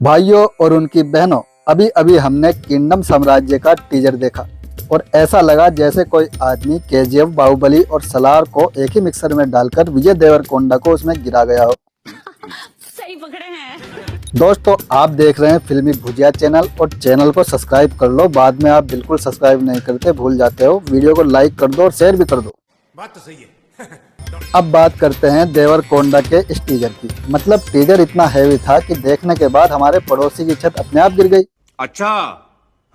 भाइयों और उनकी बहनों, अभी अभी हमने किंगडम साम्राज्य का टीजर देखा और ऐसा लगा जैसे कोई आदमी केजीएफ, बाहुबली और सलार को एक ही मिक्सर में डालकर विजय देवरकोंडा को उसमें गिरा गया हो। सही पकड़े हैं। दोस्तों, आप देख रहे हैं फिल्मी भुजिया चैनल और चैनल को सब्सक्राइब कर लो। बाद में आप बिल्कुल सब्सक्राइब नहीं करते, भूल जाते हो। वीडियो को लाइक कर दो और शेयर भी कर दो। बात तो सही है। अब बात करते हैं देवरकोंडा के इस टीजर की। मतलब टीजर इतना हैवी था कि देखने के बाद हमारे पड़ोसी की छत अपने आप गिर गई। अच्छा,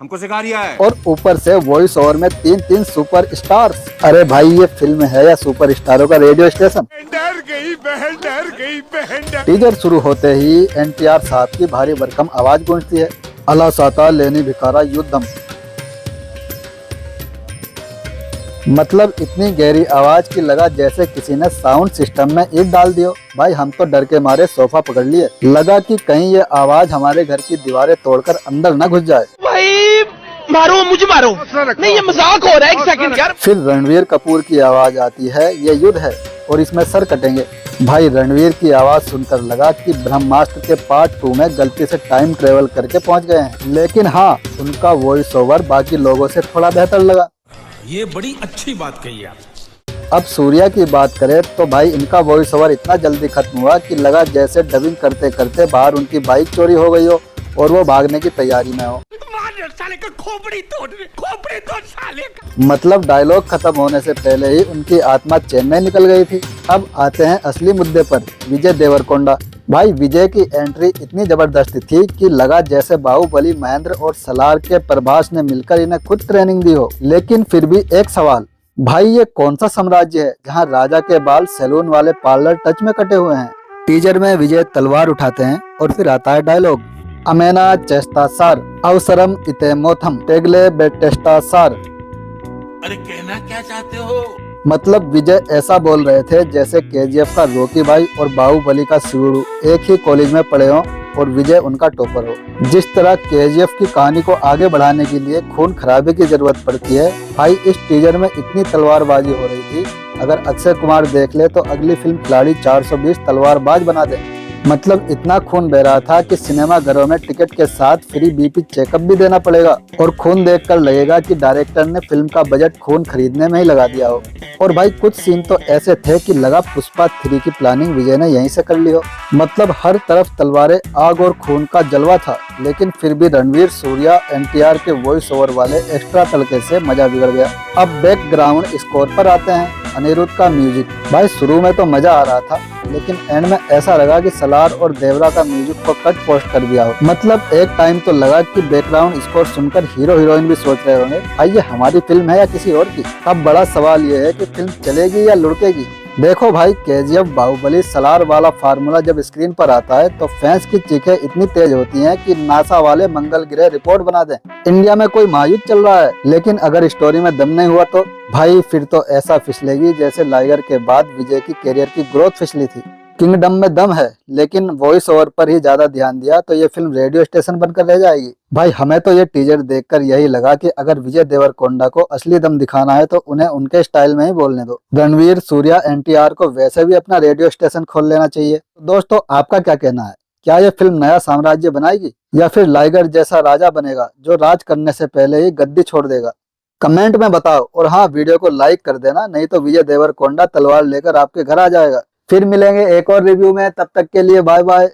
हमको सिखा रिया है। और ऊपर से वॉइस ओवर में तीन सुपर स्टार्स। अरे भाई, ये फिल्म है या सुपर स्टारों का रेडियो स्टेशन? डर गई बहन, डर गई बहन। टीजर शुरू होते ही एनटीआर साहब की भारी भरकम आवाज गूंजती है, अला साता लेनी भिखारा युद्धम। मतलब इतनी गहरी आवाज की लगा जैसे किसी ने साउंड सिस्टम में ईंट डाल दियो। भाई, हम तो डर के मारे सोफा पकड़ लिए। लगा कि कहीं ये आवाज हमारे घर की दीवारें तोड़कर अंदर न घुस जाए। भाई मारो, मुझे मारो। नहीं, ये मजाक हो रहा है। एक सेकंड यार। फिर रणवीर कपूर की आवाज आती है, ये युद्ध है और इसमें सर कटेंगे। भाई, रणवीर की आवाज सुनकर लगा कि ब्रह्मास्त्र के पार्ट 2 में गलती से टाइम ट्रेवल करके पहुंच गए हैं। लेकिन हाँ, उनका वॉइस ओवर बाकी लोगों से थोड़ा बेहतर लगा। ये बड़ी अच्छी बात कही आप। अब सूर्या की बात करें तो भाई, इनका वॉइस ओवर इतना जल्दी खत्म हुआ कि लगा जैसे डबिंग करते करते बाहर उनकी बाइक चोरी हो गई हो और वो भागने की तैयारी में हो। साले का खोपड़ी तोड़ साले का। मतलब डायलॉग खत्म होने से पहले ही उनकी आत्मा चैन में निकल गई थी। अब आते हैं असली मुद्दे पर, विजय देवरकोंडा। भाई, विजय की एंट्री इतनी जबरदस्त थी कि लगा जैसे बाहुबली, महेंद्र और सलार के प्रभास ने मिलकर इन्हें खुद ट्रेनिंग दी हो। लेकिन फिर भी एक सवाल, भाई ये कौन सा साम्राज्य है जहाँ राजा के बाल सैलून वाले पार्लर टच में कटे हुए हैं? टीजर में विजय तलवार उठाते हैं और फिर आता है डायलॉग, अमेना चेस्टा सार अवसरम इते मोथम टेगले बेटेस्टा सार। अरे कहना क्या चाहते हो? मतलब विजय ऐसा बोल रहे थे जैसे केजीएफ का रॉकी भाई और बाहुबली का शिवड़ू एक ही कॉलेज में पढ़े हों और विजय उनका टॉपर हो। जिस तरह केजीएफ की कहानी को आगे बढ़ाने के लिए खून खराबे की जरूरत पड़ती है, भाई इस टीजर में इतनी तलवारबाजी हो रही थी, अगर अक्षय कुमार देख ले तो अगली फिल्म खिलाड़ी 420 तलवारबाज बना दे। मतलब इतना खून बह रहा था कि सिनेमा घरों में टिकट के साथ फ्री बीपी चेकअप भी देना पड़ेगा और खून देखकर लगेगा कि डायरेक्टर ने फिल्म का बजट खून खरीदने में ही लगा दिया हो। और भाई, कुछ सीन तो ऐसे थे कि लगा पुष्पा 3 की प्लानिंग विजय ने यहीं से कर ली हो। मतलब हर तरफ तलवारें, आग और खून का जलवा था। लेकिन फिर भी रणवीर, सूर्या, एनटीआर के वॉइस ओवर वाले एक्स्ट्रा तड़के से मजा बिगड़ गया। अब बैकग्राउंड स्कोर पर आते हैं। अनिरुद्ध का म्यूजिक, भाई शुरू में तो मजा आ रहा था, लेकिन एंड में ऐसा लगा कि सलार और देवरा का म्यूजिक को कट पोस्ट कर दिया हो। मतलब एक टाइम तो लगा कि बैकग्राउंड स्कोर सुनकर हीरो हीरोइन भी सोच रहे होंगे, भाई ये हमारी फिल्म है या किसी और की। अब बड़ा सवाल ये है कि फिल्म चलेगी या लुढ़केगी। देखो भाई, केजीएफ, बाहुबली, सलार वाला फार्मूला जब स्क्रीन पर आता है तो फैंस की चीखें इतनी तेज होती हैं कि नासा वाले मंगल ग्रह रिपोर्ट बना दें, इंडिया में कोई महायुद्ध चल रहा है। लेकिन अगर स्टोरी में दम नहीं हुआ तो भाई फिर तो ऐसा फिसलेगी जैसे लाइगर के बाद विजय की कैरियर की ग्रोथ फिसली थी। किंगडम में दम है, लेकिन वॉइस ओवर पर ही ज्यादा ध्यान दिया तो ये फिल्म रेडियो स्टेशन बनकर रह जाएगी। भाई, हमें तो ये टीजर देखकर यही लगा कि अगर विजय देवरकोंडा को असली दम दिखाना है तो उन्हें उनके स्टाइल में ही बोलने दो। रणवीर, सूर्या, एनटीआर को वैसे भी अपना रेडियो स्टेशन खोल लेना चाहिए। दोस्तों, आपका क्या कहना है? क्या ये फिल्म नया साम्राज्य बनाएगी या फिर लाइगर जैसा राजा बनेगा जो राज करने से पहले ही गद्दी छोड़ देगा? कमेंट में बताओ। और हाँ, वीडियो को लाइक कर देना, नहीं तो विजय देवरकोंडा तलवार लेकर आपके घर आ जाएगा। फिर मिलेंगे एक और रिव्यू में, तब तक के लिए बाय बाय।